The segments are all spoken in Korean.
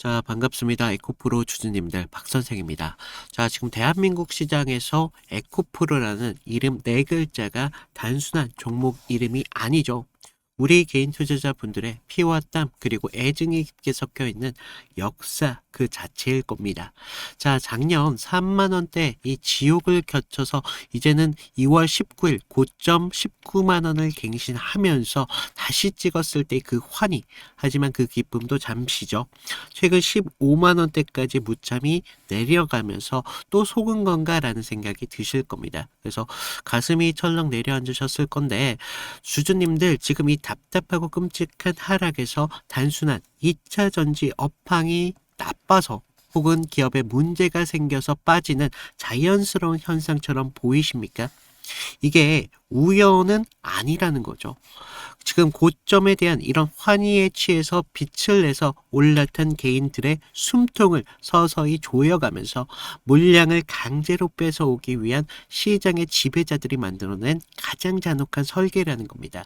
자, 반갑습니다. 에코프로 주주님들 박선생입니다. 자, 지금 대한민국 시장에서 에코프로라는 이름 네 글자가 단순한 종목 이름이 아니죠. 우리 개인 투자자분들의 피와 땀 그리고 애증이 깊게 섞여 있는 역사 그 자체일 겁니다. 자, 작년 3만 원대 이 지옥을 거쳐서 이제는 2월 19일 고점 19만 원을 갱신하면서 다시 찍었을 때 그 환희, 하지만 그 기쁨도 잠시죠. 최근 15만 원대까지 무참히 내려가면서 또 속은 건가라는 생각이 드실 겁니다. 그래서 가슴이 철렁 내려앉으셨을 건데, 주주님들 지금 이 답답하고 끔찍한 하락에서 단순한 2차 전지 업황이 나빠서 혹은 기업에 문제가 생겨서 빠지는 자연스러운 현상처럼 보이십니까? 이게 우연은 아니라는 거죠. 지금 고점에 대한 이런 환희에 취해서 빛을 내서 올라탄 개인들의 숨통을 서서히 조여가면서 물량을 강제로 뺏어오기 위한 시장의 지배자들이 만들어낸 가장 잔혹한 설계라는 겁니다.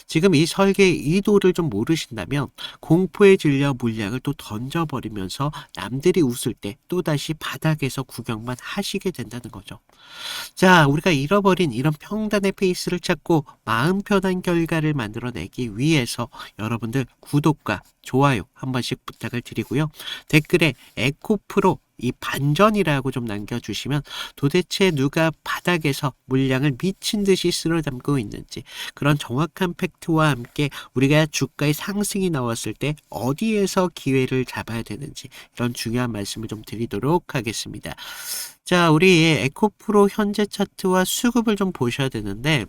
지금 이 설계의 의도를 좀 모르신다면 공포에 질려 물량을 또 던져버리면서 남들이 웃을 때 또다시 바닥에서 구경만 하시게 된다는 거죠. 자, 우리가 잃어버린 이런 평단의 페이스를 찾고 마음 편한 결과를 만들어내기 위해서 여러분들 구독과 좋아요 한 번씩 부탁을 드리고요. 댓글에 에코프로 이 반전이라고 좀 남겨주시면 도대체 누가 바닥에서 물량을 미친 듯이 쓸어 담고 있는지, 그런 정확한 팩트와 함께 우리가 주가의 상승이 나왔을 때 어디에서 기회를 잡아야 되는지, 이런 중요한 말씀을 좀 드리도록 하겠습니다. 자, 우리 에코프로 현재 차트와 수급을 좀 보셔야 되는데,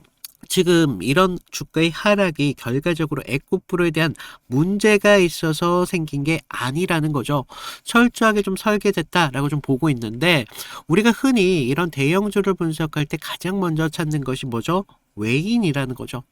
지금 이런 주가의 하락이 결과적으로 에코프로에 대한 문제가 있어서 생긴 게 아니라는 거죠. 철저하게 좀 설계됐다라고 좀 보고 있는데, 우리가 흔히 이런 대형주를 분석할 때 가장 먼저 찾는 것이 뭐죠? 외인이라는 거죠.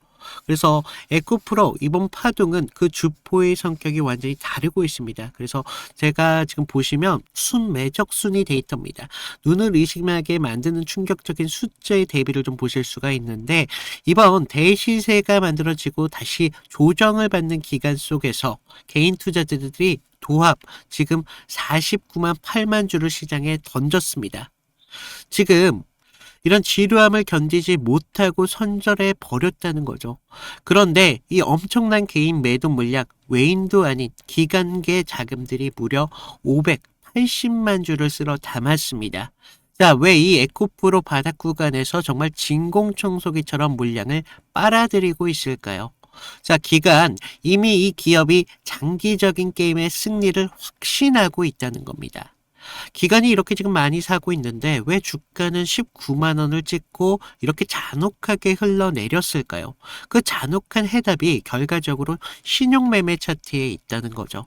그래서 에코프로 이번 파동은 그 주포의 성격이 완전히 다르고 있습니다. 그래서 제가 지금 보시면 순매적순위 데이터입니다. 눈을 의심하게 만드는 충격적인 숫자의 대비를 좀 보실 수가 있는데, 이번 대시세가 만들어지고 다시 조정을 받는 기간 속에서 개인 투자자들이 도합 지금 49만 8만 주를 시장에 던졌습니다. 지금 이런 지루함을 견디지 못하고 선절해 버렸다는 거죠. 그런데 이 엄청난 개인 매도 물량, 외인도 아닌 기관계 자금들이 무려 580만 주를 쓸어 담았습니다. 자, 왜 이 에코프로 바닥 구간에서 정말 진공청소기처럼 물량을 빨아들이고 있을까요? 자, 기간, 이미 이 기업이 장기적인 게임의 승리를 확신하고 있다는 겁니다. 기관이 이렇게 지금 많이 사고 있는데 왜 주가는 19만 원을 찍고 이렇게 잔혹하게 흘러내렸을까요? 그 잔혹한 해답이 결과적으로 신용매매 차트에 있다는 거죠.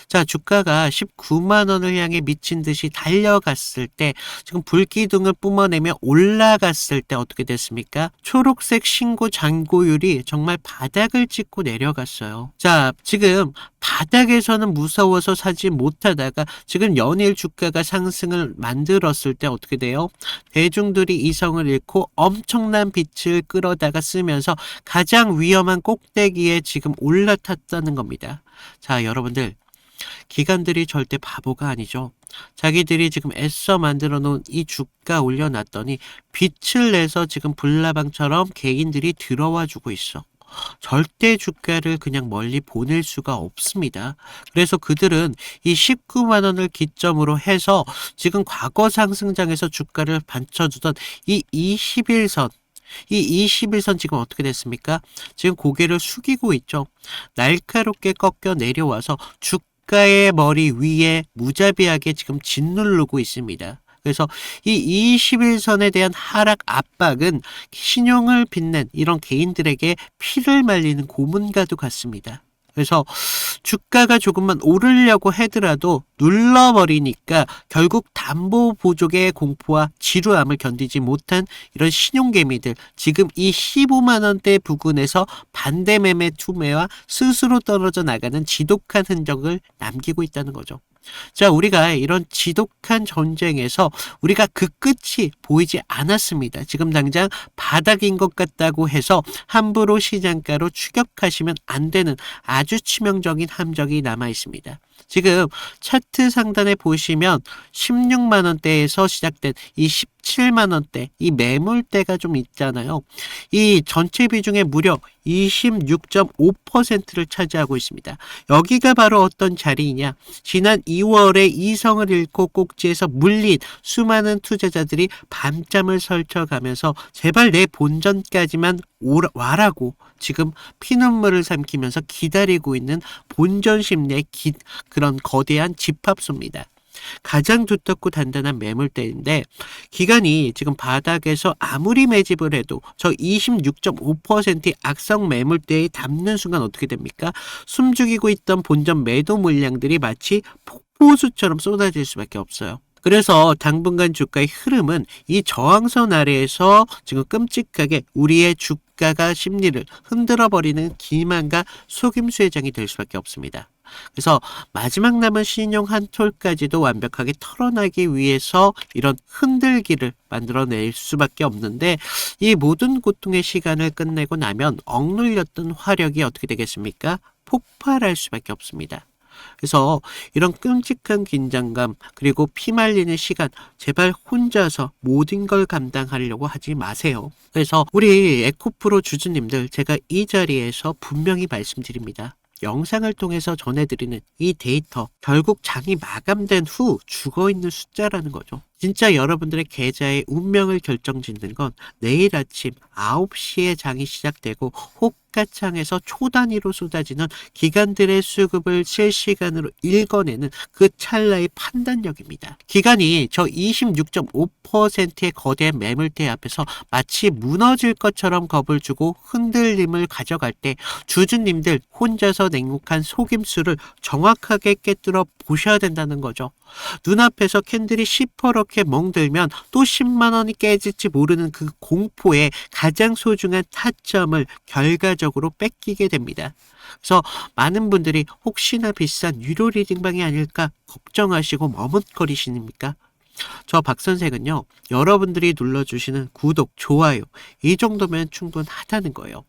자, 주가가 19만 원을 향해 미친 듯이 달려갔을 때, 지금 불기둥을 뿜어내며 올라갔을 때 어떻게 됐습니까? 초록색 신고 잔고율이 정말 바닥을 찍고 내려갔어요. 자, 지금 바닥에서는 무서워서 사지 못하다가 지금 연일 주가가 상승을 만들었을 때 어떻게 돼요? 대중들이 이성을 잃고 엄청난 빛을 끌어다가 쓰면서 가장 위험한 꼭대기에 지금 올라탔다는 겁니다. 자, 여러분들, 기관들이 절대 바보가 아니죠. 자기들이 지금 애써 만들어 놓은 이 주가 올려놨더니 빛을 내서 지금 불나방처럼 개인들이 들어와 주고 있어. 절대 주가를 그냥 멀리 보낼 수가 없습니다. 그래서 그들은 이 19만 원을 기점으로 해서 지금 과거 상승장에서 주가를 받쳐주던 이 21선, 이 21선 지금 어떻게 됐습니까? 지금 고개를 숙이고 있죠. 날카롭게 꺾여 내려와서 주가의 머리 위에 무자비하게 지금 짓누르고 있습니다. 그래서 이 21선에 대한 하락 압박은 신용을 빛낸 이런 개인들에게 피를 말리는 고문과도 같습니다. 그래서 주가가 조금만 오르려고 하더라도 눌러버리니까 결국 담보 부족의 공포와 지루함을 견디지 못한 이런 신용개미들, 지금 이 15만 원대 부근에서 반대매매 투매와 스스로 떨어져 나가는 지독한 흔적을 남기고 있다는 거죠. 자, 우리가 이런 지독한 전쟁에서 우리가 그 끝이 보이지 않았습니다. 지금 당장 바닥인 것 같다고 해서 함부로 시장가로 추격하시면 안 되는 아주 치명적인 함정이 남아 있습니다. 지금 차트 상단에 보시면 16만 원대에서 시작된 이 17만 원대, 이 매물대가 좀 있잖아요. 이 전체 비중의 무려 26.5%를 차지하고 있습니다. 여기가 바로 어떤 자리이냐? 지난 2월에 이성을 잃고 꼭지에서 물린 수많은 투자자들이 밤잠을 설쳐가면서 제발 내 본전까지만 와라고 지금 피눈물을 삼키면서 기다리고 있는 본전 심리의 그런 거대한 집합소입니다. 가장 두텁고 단단한 매물대인데 기간이 지금 바닥에서 아무리 매집을 해도 저 26.5%의 악성 매물대에 닿는 순간 어떻게 됩니까? 숨죽이고 있던 본전 매도 물량들이 마치 폭포수처럼 쏟아질 수밖에 없어요. 그래서 당분간 주가의 흐름은 이 저항선 아래에서 지금 끔찍하게 우리의 주가가 심리를 흔들어버리는 기만과 속임수의 장이 될 수밖에 없습니다. 그래서 마지막 남은 신용 한 톨까지도 완벽하게 털어나기 위해서 이런 흔들기를 만들어낼 수밖에 없는데 이 모든 고통의 시간을 끝내고 나면 억눌렸던 화력이 어떻게 되겠습니까? 폭발할 수밖에 없습니다. 그래서 이런 끔찍한 긴장감 그리고 피말리는 시간 제발 혼자서 모든 걸 감당하려고 하지 마세요. 그래서 우리 에코프로 주주님들 제가 이 자리에서 분명히 말씀드립니다. 영상을 통해서 전해드리는 이 데이터 결국 장이 마감된 후 죽어있는 숫자라는 거죠. 진짜 여러분들의 계좌의 운명을 결정짓는 건 내일 아침 9시에 장이 시작되고 호가창에서 초단위로 쏟아지는 기관들의 수급을 실시간으로 읽어내는 그 찰나의 판단력입니다. 기관이 저 26.5%의 거대한 매물대 앞에서 마치 무너질 것처럼 겁을 주고 흔들림을 가져갈 때 주주님들 혼자서 냉혹한 속임수를 정확하게 깨뚫어 보셔야 된다는 거죠. 눈앞에서 캔들이 시퍼렇게 멍들면 또 10만 원이 깨질지 모르는 그 공포에 가장 소중한 타점을 결과적으로 뺏기게 됩니다. 그래서 많은 분들이 혹시나 비싼 유료 리딩방이 아닐까 걱정하시고 머뭇거리십니까? 저 박선생은요, 여러분들이 눌러주시는 구독, 좋아요 이 정도면 충분하다는 거예요.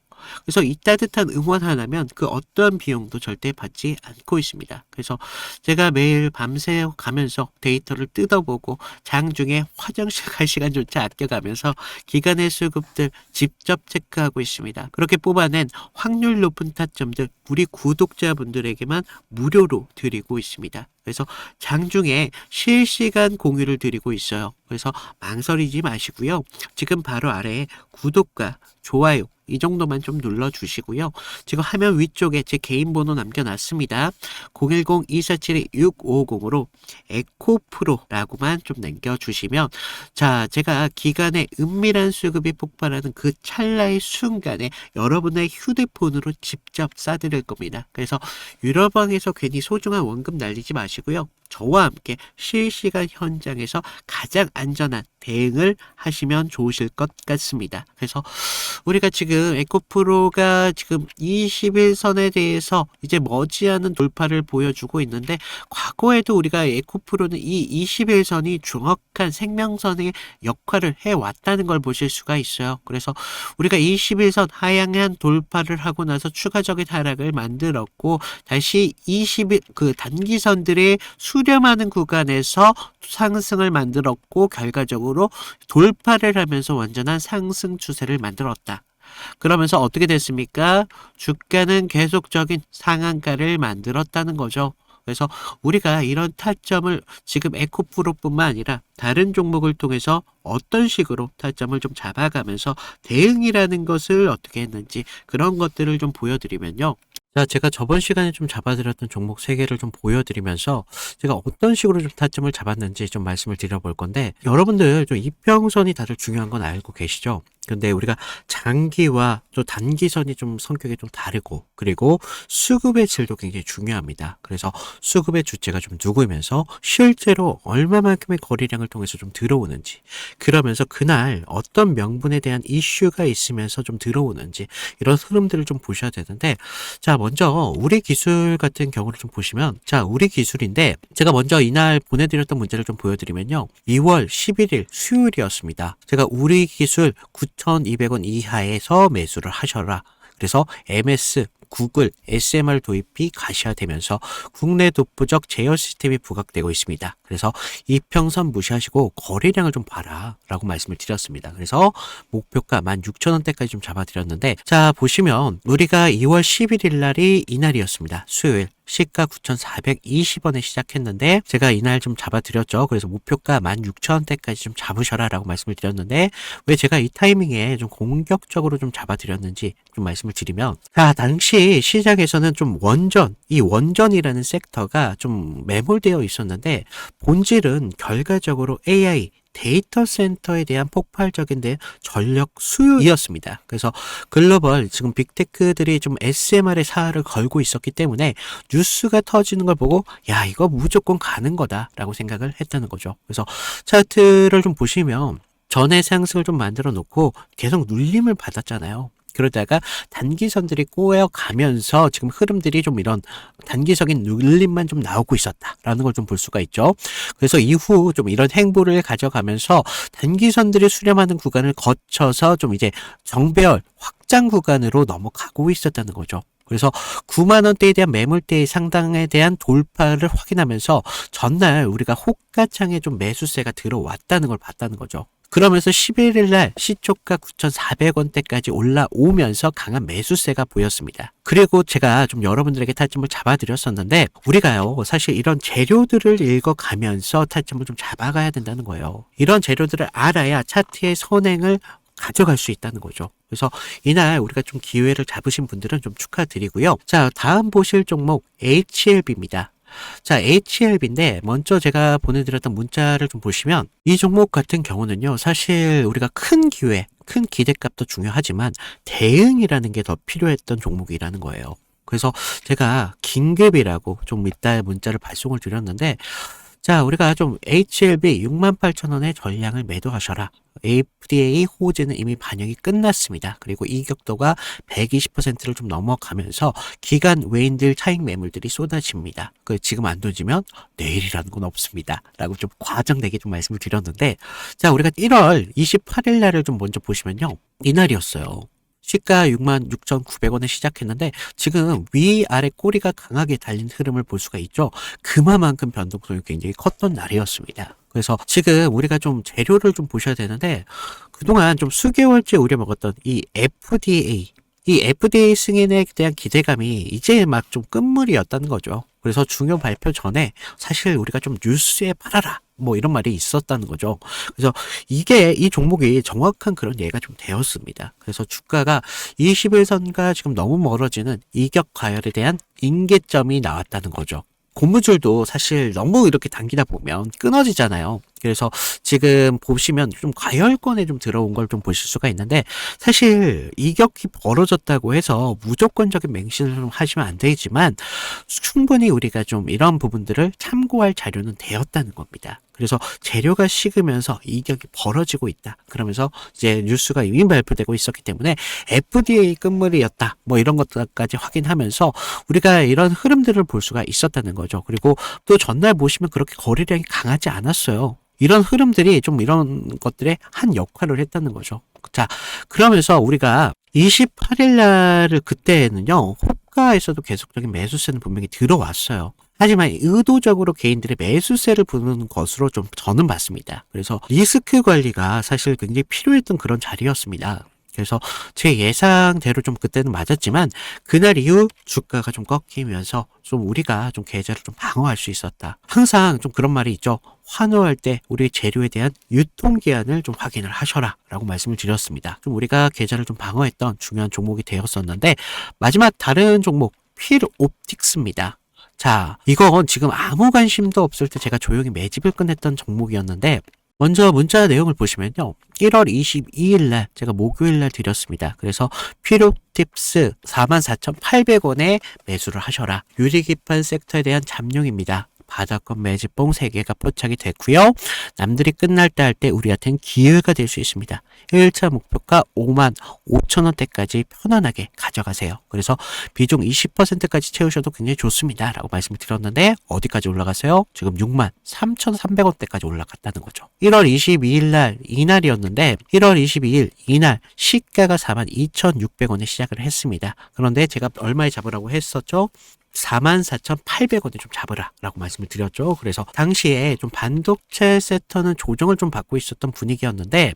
그래서 이 따뜻한 응원 하나면 그 어떠한 비용도 절대 받지 않고 있습니다. 그래서 제가 매일 밤새 가면서 데이터를 뜯어보고 장중에 화장실 갈 시간조차 아껴가면서 기관의 수급들 직접 체크하고 있습니다. 그렇게 뽑아낸 확률 높은 타점들 우리 구독자분들에게만 무료로 드리고 있습니다. 그래서 장중에 실시간 공유를 드리고 있어요. 그래서 망설이지 마시고요. 지금 바로 아래에 구독과 좋아요 이 정도만 좀 눌러주시고요. 지금 화면 위쪽에 제 개인 번호 남겨놨습니다. 010-247-650으로 에코프로라고만 좀 남겨주시면 자, 제가 기간에 은밀한 수급이 폭발하는 그 찰나의 순간에 여러분의 휴대폰으로 직접 싸드릴 겁니다. 그래서 유럽왕에서 괜히 소중한 원금 날리지 마시고요. 저와 함께 실시간 현장에서 가장 안전한 대응을 하시면 좋으실 것 같습니다. 그래서 우리가 지금 에코프로가 지금 21선에 대해서 이제 머지않은 돌파를 보여주고 있는데 과거에도 우리가 에코프로는 이 21선이 정확한 생명선의 역할을 해왔다는 걸 보실 수가 있어요. 그래서 우리가 21선 하향한 돌파를 하고 나서 추가적인 하락을 만들었고 다시 20일 그 단기선들의 수렴하는 구간에서 상승을 만들었고 결과적으로 돌파를 하면서 완전한 상승 추세를 만들었다. 그러면서 어떻게 됐습니까? 주가는 계속적인 상한가를 만들었다는 거죠. 그래서 우리가 이런 타점을 지금 에코프로뿐만 아니라 다른 종목을 통해서 어떤 식으로 타점을 좀 잡아가면서 대응이라는 것을 어떻게 했는지 그런 것들을 좀 보여드리면요. 자, 제가 저번 시간에 좀 잡아드렸던 종목 3개를 좀 보여드리면서 제가 어떤 식으로 좀 타점을 잡았는지 좀 말씀을 드려볼 건데 여러분들 좀 이평선이 다들 중요한 건 알고 계시죠? 근데 우리가 장기와 또 단기선이 좀 성격이 좀 다르고, 그리고 수급의 질도 굉장히 중요합니다. 그래서 수급의 주체가 좀 누구면서 실제로 얼마만큼의 거래량을 통해서 좀 들어오는지, 그러면서 그날 어떤 명분에 대한 이슈가 있으면서 좀 들어오는지, 이런 흐름들을 좀 보셔야 되는데, 자, 먼저 우리 기술 같은 경우를 좀 보시면, 자, 우리 기술인데 제가 먼저 이날 보내드렸던 문제를 좀 보여드리면요, 2월 11일 수요일이었습니다. 제가 우리 기술 9,200원 이하에서 매수를 하셔라. 그래서 MS, 구글, SMR 도입이 가시화되면서 국내 독보적 제어 시스템이 부각되고 있습니다. 그래서 이평선 무시하시고 거래량을 좀 봐라 라고 말씀을 드렸습니다. 그래서 목표가 16,000원대까지 좀 잡아드렸는데, 자, 보시면 우리가 2월 11일 날이 이날이었습니다. 수요일. 시가 9,420원에 시작했는데 제가 이날 좀 잡아드렸죠. 그래서 목표가 16,000원대까지 좀 잡으셔라 라고 말씀을 드렸는데, 왜 제가 이 타이밍에 좀 공격적으로 좀 잡아드렸는지 좀 말씀을 드리면, 자, 당시 시장에서는 좀 이 원전이라는 섹터가 좀 매몰되어 있었는데, 본질은 결과적으로 AI 데이터 센터에 대한 폭발적인 전력 수요이었습니다. 그래서 글로벌 지금 빅테크들이 좀 SMR의 사활을 걸고 있었기 때문에 뉴스가 터지는 걸 보고, 야, 이거 무조건 가는 거다라고 생각을 했다는 거죠. 그래서 차트를 좀 보시면 전에 상승을 좀 만들어 놓고 계속 눌림을 받았잖아요. 그러다가 단기선들이 꼬여가면서 지금 흐름들이 좀 이런 단기적인 눌림만 좀 나오고 있었다라는 걸 좀 볼 수가 있죠. 그래서 이후 좀 이런 행보를 가져가면서 단기선들이 수렴하는 구간을 거쳐서 좀 이제 정배열 확장 구간으로 넘어가고 있었다는 거죠. 그래서 9만 원대에 대한 매물대의 상당에 대한 돌파를 확인하면서 전날 우리가 호가창에 좀 매수세가 들어왔다는 걸 봤다는 거죠. 그러면서 11일 날 시초가 9,400원대까지 올라오면서 강한 매수세가 보였습니다. 그리고 제가 좀 여러분들에게 타점을 잡아드렸었는데, 우리가요, 사실 이런 재료들을 읽어가면서 타점을 좀 잡아가야 된다는 거예요. 이런 재료들을 알아야 차트의 선행을 가져갈 수 있다는 거죠. 그래서 이날 우리가 좀 기회를 잡으신 분들은 좀 축하드리고요. 자, 다음 보실 종목 HLB입니다. 자, HLB인데 먼저 제가 보내드렸던 문자를 좀 보시면, 이 종목 같은 경우는요, 사실 우리가 큰 기회, 큰 기대값도 중요하지만 대응이라는 게 더 필요했던 종목이라는 거예요. 그래서 제가 긴급이라고 좀 이따 문자를 발송을 드렸는데, 자, 우리가 좀 HLB 68,000원의 전량을 매도하셔라. FDA 호재는 이미 반영이 끝났습니다. 그리고 이격도가 120%를 좀 넘어가면서 기간 외인들 차익 매물들이 쏟아집니다. 지금 안 던지면 내일이라는 건 없습니다. 라고 좀 과장되게 좀 말씀을 드렸는데, 자, 우리가 1월 28일 날을 좀 먼저 보시면요, 이날이었어요. 시가 66,900원에 시작했는데 지금 위아래 꼬리가 강하게 달린 흐름을 볼 수가 있죠. 그만큼 변동성이 굉장히 컸던 날이었습니다. 그래서 지금 우리가 좀 재료를 좀 보셔야 되는데, 그동안 좀 수개월째 우려먹었던 이 FDA 승인에 대한 기대감이 이제 막 좀 끝물이었다는 거죠. 그래서 중요 발표 전에 사실 우리가 좀 뉴스에 팔아라, 뭐 이런 말이 있었다는 거죠. 그래서 이 종목이 정확한 그런 예가 좀 되었습니다. 그래서 주가가 21선과 지금 너무 멀어지는 이격 과열에 대한 인계점이 나왔다는 거죠. 고무줄도 사실 너무 이렇게 당기다 보면 끊어지잖아요. 그래서 지금 보시면 좀 과열권에 좀 들어온 걸 좀 보실 수가 있는데, 사실 이격이 벌어졌다고 해서 무조건적인 맹신을 좀 하시면 안 되지만 충분히 우리가 좀 이런 부분들을 참고할 자료는 되었다는 겁니다. 그래서 재료가 식으면서 이격이 벌어지고 있다. 그러면서 이제 뉴스가 이미 발표되고 있었기 때문에 FDA 끝물이었다, 뭐 이런 것까지 확인하면서 우리가 이런 흐름들을 볼 수가 있었다는 거죠. 그리고 또 전날 보시면 그렇게 거래량이 강하지 않았어요. 이런 흐름들이 좀 이런 것들의 한 역할을 했다는 거죠. 자, 그러면서 우리가 28일 날을 그때는요, 호가에서도 계속적인 매수세는 분명히 들어왔어요. 하지만 의도적으로 개인들의 매수세를 부르는 것으로 좀 저는 봤습니다. 그래서 리스크 관리가 사실 굉장히 필요했던 그런 자리였습니다. 그래서 제 예상대로 좀 그때는 맞았지만 그날 이후 주가가 좀 꺾이면서 좀 우리가 좀 계좌를 좀 방어할 수 있었다. 항상 좀 그런 말이 있죠. 환호할 때 우리 재료에 대한 유통기한을 좀 확인을 하셔라 라고 말씀을 드렸습니다. 좀 우리가 계좌를 좀 방어했던 중요한 종목이 되었었는데, 마지막 다른 종목 필옵틱스입니다. 자, 이건 지금 아무 관심도 없을 때 제가 조용히 매집을 끝냈던 종목이었는데, 먼저 문자 내용을 보시면요. 1월 22일 날 제가 목요일 날 드렸습니다. 그래서 필요팁스 44,800원에 매수를 하셔라. 유리기판 섹터에 대한 잠룡입니다. 바닥권 매집봉 3개가 포착이 됐고요. 남들이 끝날 때 할 때 우리한테는 기회가 될 수 있습니다. 1차 목표가 5만 5천 원대까지 편안하게 가져가세요. 그래서 비중 20%까지 채우셔도 굉장히 좋습니다. 라고 말씀을 드렸는데 어디까지 올라갔어요? 지금 6만 3,300원대까지 올라갔다는 거죠. 1월 22일 날 이날이었는데 1월 22일 이날 시가가 4만 2,600원에 시작을 했습니다. 그런데 제가 얼마에 잡으라고 했었죠? 44,800원에 좀 잡으라 라고 말씀을 드렸죠. 그래서 당시에 좀 반도체 섹터는 조정을 좀 받고 있었던 분위기였는데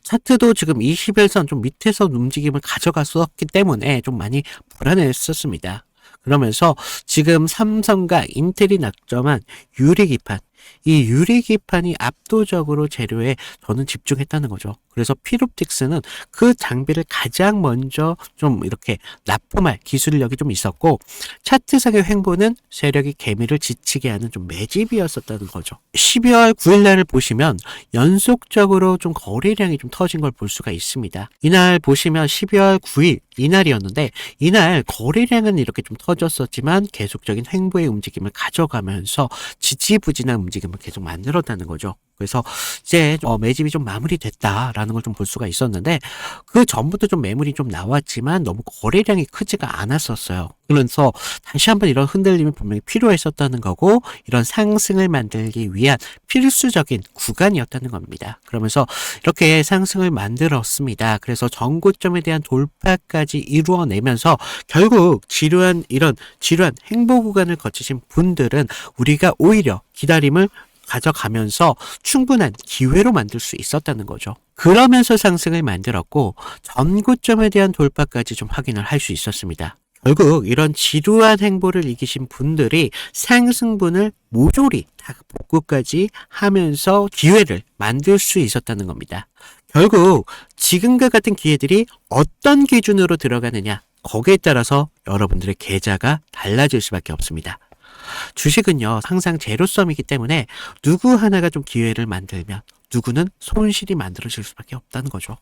차트도 지금 21선 좀 밑에서 움직임을 가져갔었기 때문에 좀 많이 불안했었습니다. 그러면서 지금 삼성과 인텔이 낙점한 유리기판, 이 유리기판이 압도적으로 재료에 저는 집중했다는 거죠. 그래서 필옵틱스는 그 장비를 가장 먼저 좀 이렇게 납품할 기술력이 좀 있었고 차트상의 횡보는 세력이 개미를 지치게 하는 좀 매집이었었다는 거죠. 12월 9일 날을 보시면 연속적으로 좀 거래량이 좀 터진 걸 볼 수가 있습니다. 이날 보시면 12월 9일 이날이었는데 이날 거래량은 이렇게 좀 터졌었지만 계속적인 횡보의 움직임을 가져가면서 지지부진한 움직임을 계속 만들었다는 거죠. 그래서 이제 매집이 좀 마무리됐다라는 걸 좀 볼 수가 있었는데 그 전부터 좀 매물이 좀 나왔지만 너무 거래량이 크지가 않았었어요. 그래서 다시 한번 이런 흔들림이 분명히 필요했었다는 거고 이런 상승을 만들기 위한 필수적인 구간이었다는 겁니다. 그러면서 이렇게 상승을 만들었습니다. 그래서 전고점에 대한 돌파까지 이루어내면서 결국 지루한 행보 구간을 거치신 분들은 우리가 오히려 기다림을 가져가면서 충분한 기회로 만들 수 있었다는 거죠. 그러면서 상승을 만들었고 전고점에 대한 돌파까지 좀 확인을 할 수 있었습니다. 결국 이런 지루한 행보를 이기신 분들이 상승분을 모조리 다 복구까지 하면서 기회를 만들 수 있었다는 겁니다. 결국 지금과 같은 기회들이 어떤 기준으로 들어가느냐 거기에 따라서 여러분들의 계좌가 달라질 수밖에 없습니다. 주식은요 항상 제로섬이기 때문에 누구 하나가 좀 기회를 만들면 누구는 손실이 만들어질 수밖에 없다는 거죠.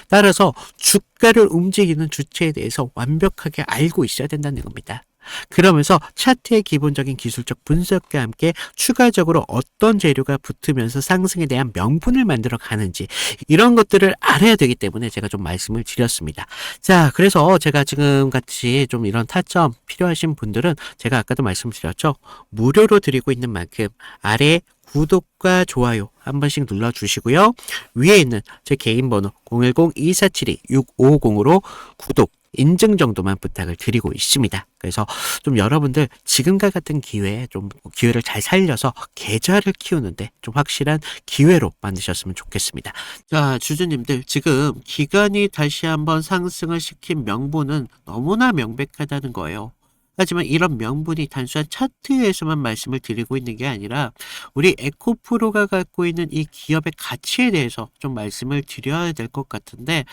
따라서 주가를 움직이는 주체에 대해서 완벽하게 알고 있어야 된다는 겁니다. 그러면서 차트의 기본적인 기술적 분석과 함께 추가적으로 어떤 재료가 붙으면서 상승에 대한 명분을 만들어 가는지 이런 것들을 알아야 되기 때문에 제가 좀 말씀을 드렸습니다. 자, 그래서 제가 지금 같이 좀 이런 타점 필요하신 분들은 제가 아까도 말씀드렸죠. 무료로 드리고 있는 만큼 아래 구독과 좋아요 한 번씩 눌러주시고요. 위에 있는 제 개인 번호 010-2472-6550으로 구독 인증 정도만 부탁을 드리고 있습니다. 그래서 좀 여러분들 지금과 같은 기회에 좀 기회를 잘 살려서 계좌를 키우는데 좀 확실한 기회로 만드셨으면 좋겠습니다. 자, 주주님들 지금 기관이 다시 한번 상승을 시킨 명분은 너무나 명백하다는 거예요. 하지만 이런 명분이 단순한 차트에서만 말씀을 드리고 있는 게 아니라 우리 에코프로가 갖고 있는 이 기업의 가치에 대해서 좀 말씀을 드려야 될 것 같은데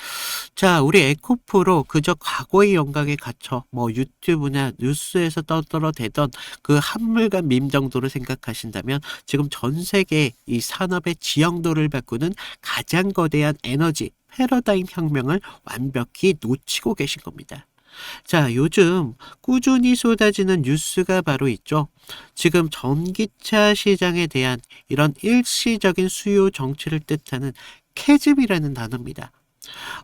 자, 우리 에코프로 그저 과거의 영광에 갇혀 유튜브나 뉴스에서 떠들어대던 그 한물간 밈 정도로 생각하신다면 지금 전 세계 이 산업의 지형도를 바꾸는 가장 거대한 에너지 패러다임 혁명을 완벽히 놓치고 계신 겁니다. 자, 요즘 꾸준히 쏟아지는 뉴스가 바로 있죠. 지금 전기차 시장에 대한 이런 일시적인 수요 정체를 뜻하는 캐즘이라는 단어입니다.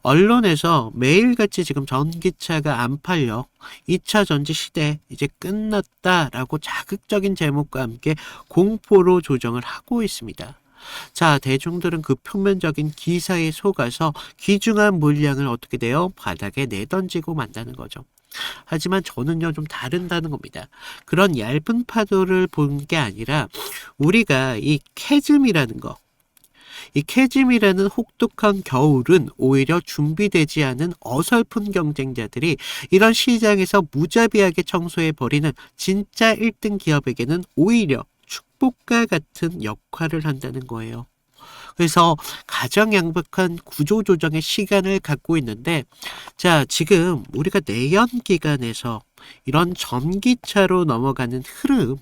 언론에서 매일같이 지금 전기차가 안 팔려 2차 전지 시대 이제 끝났다라고 자극적인 제목과 함께 공포로 조정을 하고 있습니다. 자, 대중들은 그 표면적인 기사에 속아서 귀중한 물량을 어떻게 돼요? 바닥에 내던지고 만다는 거죠. 하지만 저는요 좀 다른다는 겁니다. 그런 얇은 파도를 본 게 아니라 우리가 이 캐즘이라는 거, 이 캐즘이라는 혹독한 겨울은 오히려 준비되지 않은 어설픈 경쟁자들이 이런 시장에서 무자비하게 청소해버리는 진짜 1등 기업에게는 오히려 축복과 같은 역할을 한다는 거예요. 그래서 가장 양극한 구조조정의 시간을 갖고 있는데 자, 지금 우리가 내연 기간에서 이런 전기차로 넘어가는 흐름,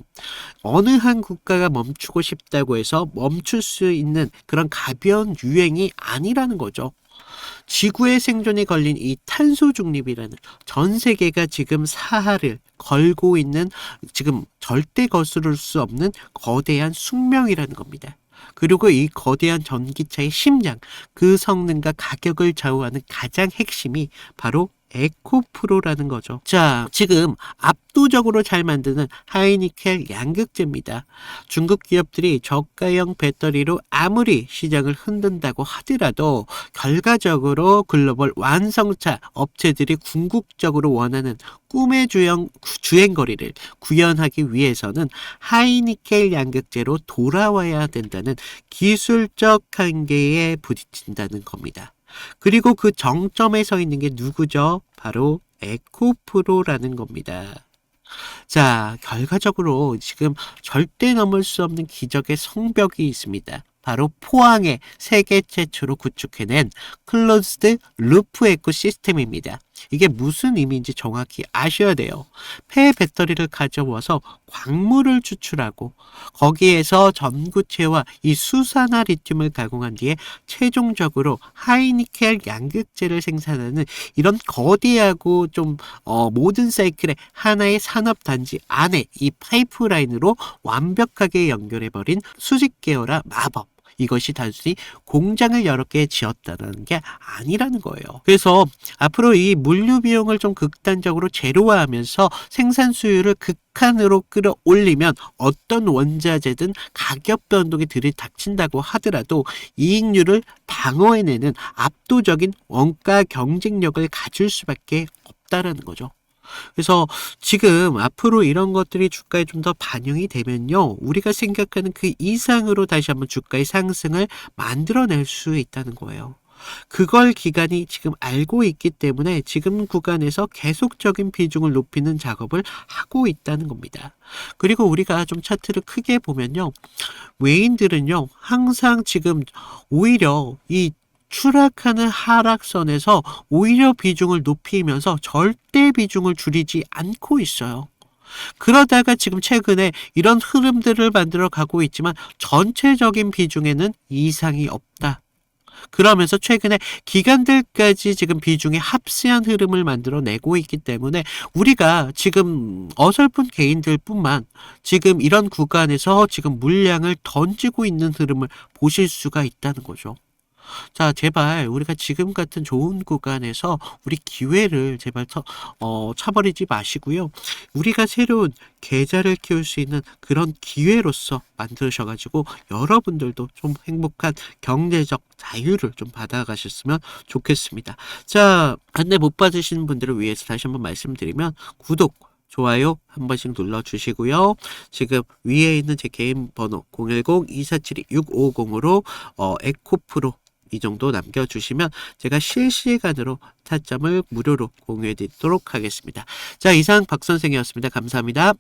어느 한 국가가 멈추고 싶다고 해서 멈출 수 있는 그런 가벼운 유행이 아니라는 거죠. 지구의 생존에 걸린 이 탄소 중립이라는 전 세계가 지금 사활을 걸고 있는, 지금 절대 거스를 수 없는 거대한 숙명이라는 겁니다. 그리고 이 거대한 전기차의 심장, 그 성능과 가격을 좌우하는 가장 핵심이 바로 에코프로라는 거죠. 자, 지금 압도적으로 잘 만드는 하이니켈 양극재입니다. 중국 기업들이 저가형 배터리로 아무리 시장을 흔든다고 하더라도 결과적으로 글로벌 완성차 업체들이 궁극적으로 원하는 꿈의 주행거리를 구현하기 위해서는 하이니켈 양극재로 돌아와야 된다는 기술적 한계에 부딪힌다는 겁니다. 그리고 그 정점에 서 있는 게 누구죠? 바로 에코프로라는 겁니다. 자, 결과적으로 지금 절대 넘을 수 없는 기적의 성벽이 있습니다. 바로 포항에 세계 최초로 구축해낸 클로즈드 루프 에코 시스템입니다. 이게 무슨 의미인지 정확히 아셔야 돼요. 폐 배터리를 가져와서 광물을 추출하고 거기에서 전구체와 이 수산화 리튬을 가공한 뒤에 최종적으로 하이니켈 양극재를 생산하는 이런 거대하고 좀 모든 사이클의 하나의 산업단지 안에 이 파이프라인으로 완벽하게 연결해버린 수직 계열화 마법. 이것이 단순히 공장을 여러 개 지었다는 게 아니라는 거예요. 그래서 앞으로 이 물류 비용을 좀 극단적으로 제로화하면서 생산 수율을 극한으로 끌어올리면 어떤 원자재든 가격 변동이 들이닥친다고 하더라도 이익률을 방어해내는 압도적인 원가 경쟁력을 가질 수밖에 없다라는 거죠. 그래서 지금 앞으로 이런 것들이 주가에 좀 더 반영이 되면요, 우리가 생각하는 그 이상으로 다시 한번 주가의 상승을 만들어낼 수 있다는 거예요. 그걸 기관이 지금 알고 있기 때문에 지금 구간에서 계속적인 비중을 높이는 작업을 하고 있다는 겁니다. 그리고 우리가 좀 차트를 크게 보면요, 외인들은요 항상 지금 오히려 이 추락하는 하락선에서 오히려 비중을 높이면서 절대 비중을 줄이지 않고 있어요. 그러다가 지금 최근에 이런 흐름들을 만들어 가고 있지만 전체적인 비중에는 이상이 없다. 그러면서 최근에 기관들까지 지금 비중에 합세한 흐름을 만들어내고 있기 때문에 우리가 지금 어설픈 개인들뿐만 지금 이런 구간에서 지금 물량을 던지고 있는 흐름을 보실 수가 있다는 거죠. 자, 제발 우리가 지금 같은 좋은 구간에서 우리 기회를 제발 차버리지 마시고요. 우리가 새로운 계좌를 키울 수 있는 그런 기회로서 만드셔가지고 여러분들도 좀 행복한 경제적 자유를 좀 받아가셨으면 좋겠습니다. 자, 안내 못 받으시는 분들을 위해서 다시 한번 말씀드리면 구독, 좋아요 한 번씩 눌러주시고요. 지금 위에 있는 제 개인 번호 010-2472-6550으로 에코프로 이 정도 남겨주시면 제가 실시간으로 타점을 무료로 공유해 드리도록 하겠습니다. 자, 이상 박 선생이었습니다. 감사합니다.